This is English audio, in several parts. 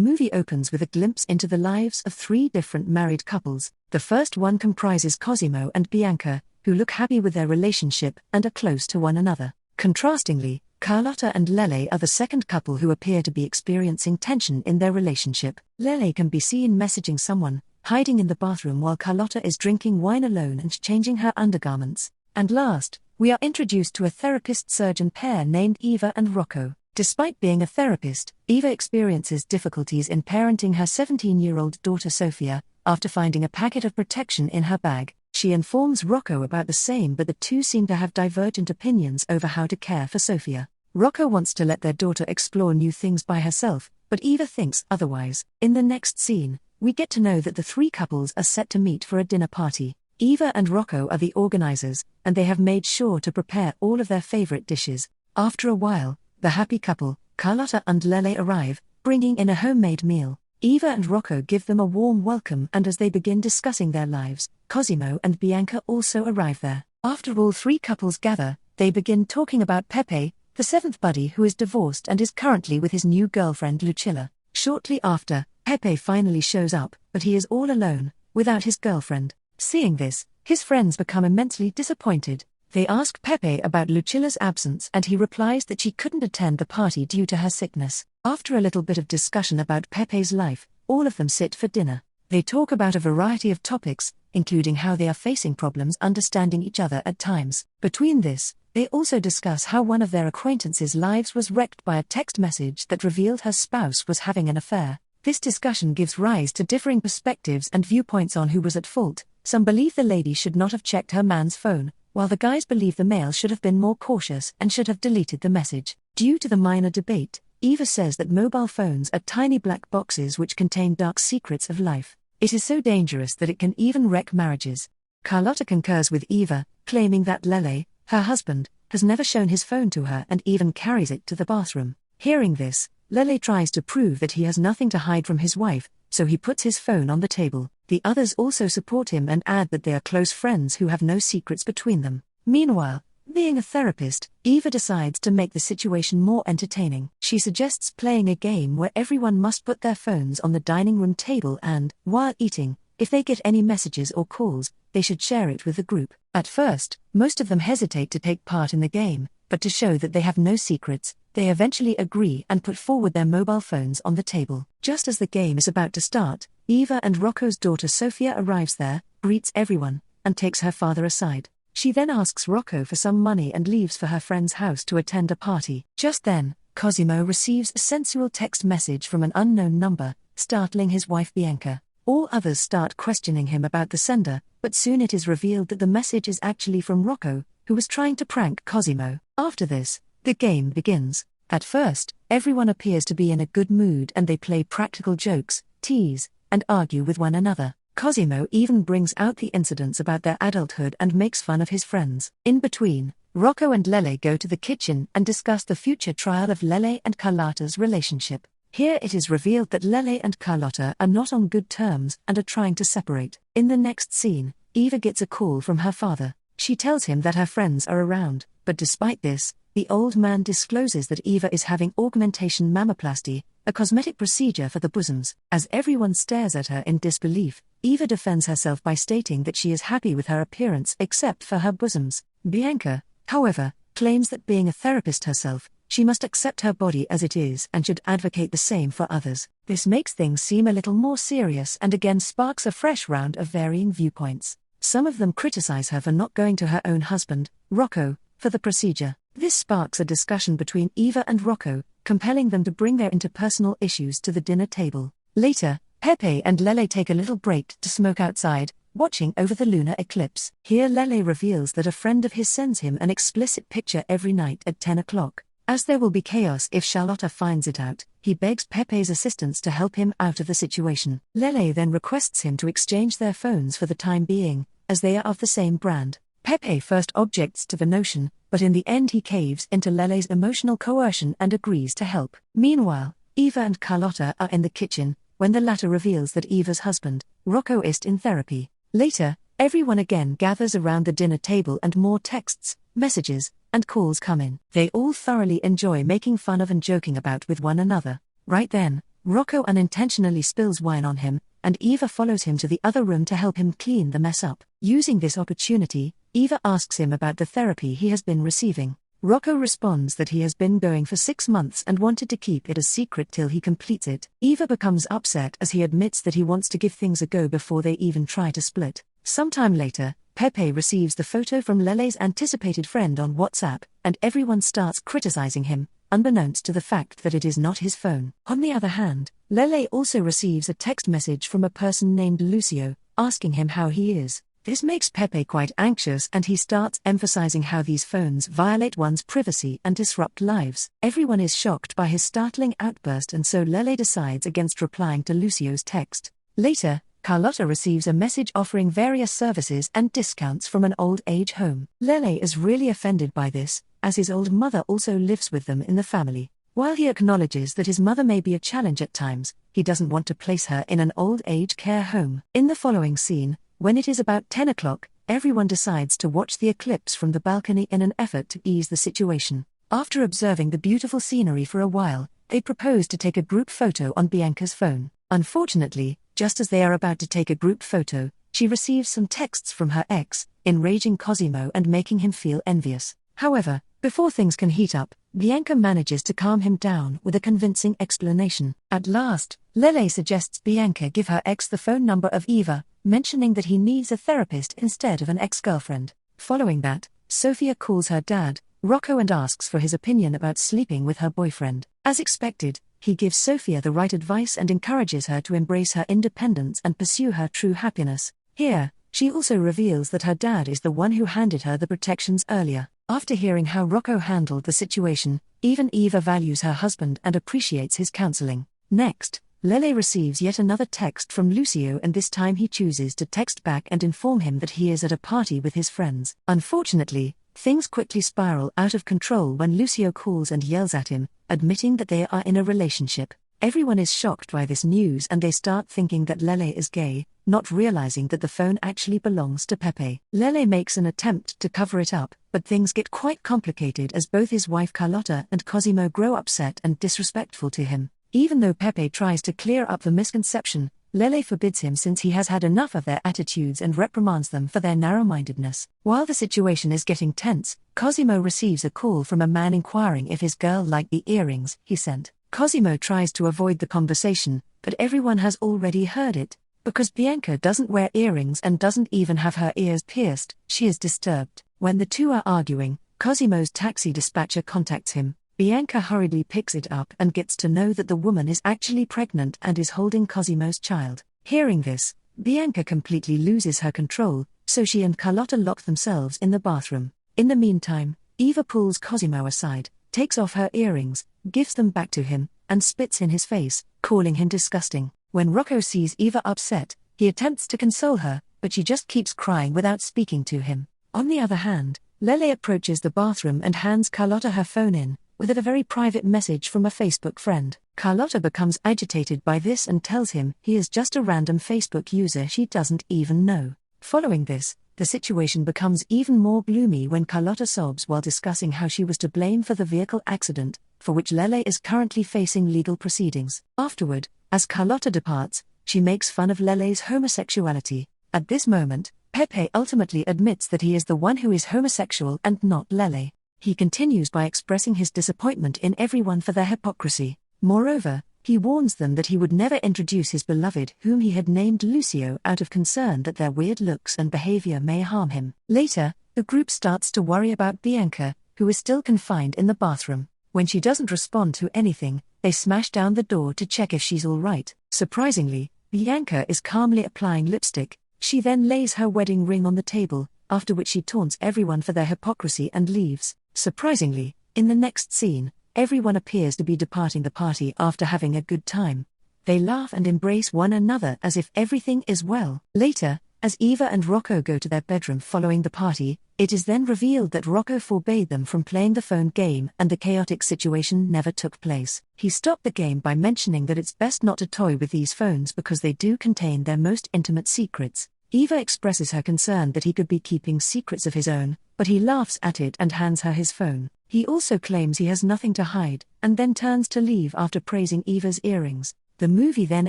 Movie opens with a glimpse into the lives of three different married couples. The first one comprises Cosimo and Bianca, who look happy with their relationship and are close to one another. Contrastingly, Carlotta and Lele are the second couple who appear to be experiencing tension in their relationship. Lele can be seen messaging someone, hiding in the bathroom while Carlotta is drinking wine alone and changing her undergarments. And last, we are introduced to a therapist-surgeon pair named Eva and Rocco. Despite being a therapist, Eva experiences difficulties in parenting her 17-year-old daughter Sofia. After finding a packet of protection in her bag, she informs Rocco about the same, but the two seem to have divergent opinions over how to care for Sofia. Rocco wants to let their daughter explore new things by herself, but Eva thinks otherwise. In the next scene, we get to know that the three couples are set to meet for a dinner party. Eva and Rocco are the organizers, and they have made sure to prepare all of their favorite dishes. After a while, the happy couple, Carlotta and Lele, arrive, bringing in a homemade meal. Eva and Rocco give them a warm welcome, and as they begin discussing their lives, Cosimo and Bianca also arrive there. After all three couples gather, they begin talking about Pepe, the seventh buddy who is divorced and is currently with his new girlfriend Lucilla. Shortly after, Pepe finally shows up, but he is all alone, without his girlfriend. Seeing this, his friends become immensely disappointed. They ask Pepe about Lucilla's absence, and he replies that she couldn't attend the party due to her sickness. After a little bit of discussion about Pepe's life, all of them sit for dinner. They talk about a variety of topics, including how they are facing problems understanding each other at times. Between this, they also discuss how one of their acquaintances' lives was wrecked by a text message that revealed her spouse was having an affair. This discussion gives rise to differing perspectives and viewpoints on who was at fault. Some believe the lady should not have checked her man's phone, while the guys believe the male should have been more cautious and should have deleted the message. Due to the minor debate, Eva says that mobile phones are tiny black boxes which contain dark secrets of life. It is so dangerous that it can even wreck marriages. Carlotta concurs with Eva, claiming that Lele, her husband, has never shown his phone to her and even carries it to the bathroom. Hearing this, Lele tries to prove that he has nothing to hide from his wife, so he puts his phone on the table. The others also support him and add that they are close friends who have no secrets between them. Meanwhile, being a therapist, Eva decides to make the situation more entertaining. She suggests playing a game where everyone must put their phones on the dining room table and, while eating, if they get any messages or calls, they should share it with the group. At first, most of them hesitate to take part in the game, but to show that they have no secrets, they eventually agree and put forward their mobile phones on the table. Just as the game is about to start, Eva and Rocco's daughter Sofia arrives there, greets everyone, and takes her father aside. She then asks Rocco for some money and leaves for her friend's house to attend a party. Just then, Cosimo receives a sensual text message from an unknown number, startling his wife Bianca. All others start questioning him about the sender, but soon it is revealed that the message is actually from Rocco, who was trying to prank Cosimo. After this, the game begins. At first, everyone appears to be in a good mood and they play practical jokes, tease, and argue with one another. Cosimo even brings out the incidents about their adulthood and makes fun of his friends. In between, Rocco and Lele go to the kitchen and discuss the future trial of Lele and Carlotta's relationship. Here it is revealed that Lele and Carlotta are not on good terms and are trying to separate. In the next scene, Eva gets a call from her father. She tells him that her friends are around, but despite this, the old man discloses that Eva is having augmentation mammoplasty, a cosmetic procedure for the bosoms. As everyone stares at her in disbelief, Eva defends herself by stating that she is happy with her appearance except for her bosoms. Bianca, however, claims that being a therapist herself, she must accept her body as it is and should advocate the same for others. This makes things seem a little more serious and again sparks a fresh round of varying viewpoints. Some of them criticize her for not going to her own husband, Rocco, for the procedure. This sparks a discussion between Eva and Rocco, compelling them to bring their interpersonal issues to the dinner table. Later, Pepe and Lele take a little break to smoke outside, watching over the lunar eclipse. Here Lele reveals that a friend of his sends him an explicit picture every night at 10 o'clock. As there will be chaos if Charlotta finds it out, he begs Pepe's assistance to help him out of the situation. Lele then requests him to exchange their phones for the time being, as they are of the same brand. Pepe first objects to the notion, but in the end he caves into Lele's emotional coercion and agrees to help. Meanwhile, Eva and Carlotta are in the kitchen, when the latter reveals that Eva's husband, Rocco, is in therapy. Later, everyone again gathers around the dinner table and more texts, messages, and calls come in. They all thoroughly enjoy making fun of and joking about with one another. Right then, Rocco unintentionally spills wine on him, and Eva follows him to the other room to help him clean the mess up. Using this opportunity, Eva asks him about the therapy he has been receiving. Rocco responds that he has been going for 6 months and wanted to keep it a secret till he completes it. Eva becomes upset as he admits that he wants to give things a go before they even try to split. Sometime later, Pepe receives the photo from Lele's anticipated friend on WhatsApp, and everyone starts criticizing him, unbeknownst to the fact that it is not his phone. On the other hand, Lele also receives a text message from a person named Lucio, asking him how he is. This makes Pepe quite anxious, and he starts emphasizing how these phones violate one's privacy and disrupt lives. Everyone is shocked by his startling outburst, and so Lele decides against replying to Lucio's text. Later, Carlotta receives a message offering various services and discounts from an old age home. Lele is really offended by this, as his old mother also lives with them in the family. While he acknowledges that his mother may be a challenge at times, he doesn't want to place her in an old age care home. In the following scene, when it is about 10 o'clock, everyone decides to watch the eclipse from the balcony in an effort to ease the situation. After observing the beautiful scenery for a while, they propose to take a group photo on Bianca's phone. Unfortunately, just as they are about to take a group photo, she receives some texts from her ex, enraging Cosimo and making him feel envious. However, before things can heat up, Bianca manages to calm him down with a convincing explanation. At last, Lele suggests Bianca give her ex the phone number of Eva, mentioning that he needs a therapist instead of an ex-girlfriend. Following that, Sofia calls her dad, Rocco, and asks for his opinion about sleeping with her boyfriend. As expected, he gives Sofia the right advice and encourages her to embrace her independence and pursue her true happiness. Here, she also reveals that her dad is the one who handed her the protections earlier. After hearing how Rocco handled the situation, even Eva values her husband and appreciates his counseling. Next, Lele receives yet another text from Lucio, and this time he chooses to text back and inform him that he is at a party with his friends. Unfortunately, things quickly spiral out of control when Lucio calls and yells at him, admitting that they are in a relationship. Everyone is shocked by this news and they start thinking that Lele is gay, not realizing that the phone actually belongs to Pepe. Lele makes an attempt to cover it up, but things get quite complicated as both his wife Carlotta and Cosimo grow upset and disrespectful to him. Even though Pepe tries to clear up the misconception, Lele forbids him since he has had enough of their attitudes and reprimands them for their narrow-mindedness. While the situation is getting tense, Cosimo receives a call from a man inquiring if his girl liked the earrings he sent. Cosimo tries to avoid the conversation, but everyone has already heard it. Because Bianca doesn't wear earrings and doesn't even have her ears pierced, she is disturbed. When the two are arguing, Cosimo's taxi dispatcher contacts him. Bianca hurriedly picks it up and gets to know that the woman is actually pregnant and is holding Cosimo's child. Hearing this, Bianca completely loses her control, so she and Carlotta lock themselves in the bathroom. In the meantime, Eva pulls Cosimo aside, takes off her earrings, gives them back to him, and spits in his face, calling him disgusting. When Rocco sees Eva upset, he attempts to console her, but she just keeps crying without speaking to him. On the other hand, Lele approaches the bathroom and hands Carlotta her phone with it a very private message from a Facebook friend. Carlotta becomes agitated by this and tells him he is just a random Facebook user she doesn't even know. Following this, the situation becomes even more gloomy when Carlotta sobs while discussing how she was to blame for the vehicle accident, for which Lele is currently facing legal proceedings. Afterward, as Carlotta departs, she makes fun of Lele's homosexuality. At this moment, Pepe ultimately admits that he is the one who is homosexual and not Lele. He continues by expressing his disappointment in everyone for their hypocrisy. Moreover, he warns them that he would never introduce his beloved, whom he had named Lucio, out of concern that their weird looks and behavior may harm him. Later, the group starts to worry about Bianca, who is still confined in the bathroom. When she doesn't respond to anything, they smash down the door to check if she's all right. Surprisingly, Bianca is calmly applying lipstick. She then lays her wedding ring on the table, after which she taunts everyone for their hypocrisy and leaves. Surprisingly, in the next scene, everyone appears to be departing the party after having a good time. They laugh and embrace one another as if everything is well. Later, as Eva and Rocco go to their bedroom following the party, it is then revealed that Rocco forbade them from playing the phone game and the chaotic situation never took place. He stopped the game by mentioning that it's best not to toy with these phones because they do contain their most intimate secrets. Eva expresses her concern that he could be keeping secrets of his own, but he laughs at it and hands her his phone. He also claims he has nothing to hide, and then turns to leave after praising Eva's earrings. The movie then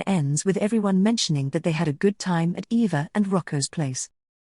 ends with everyone mentioning that they had a good time at Eva and Rocco's place.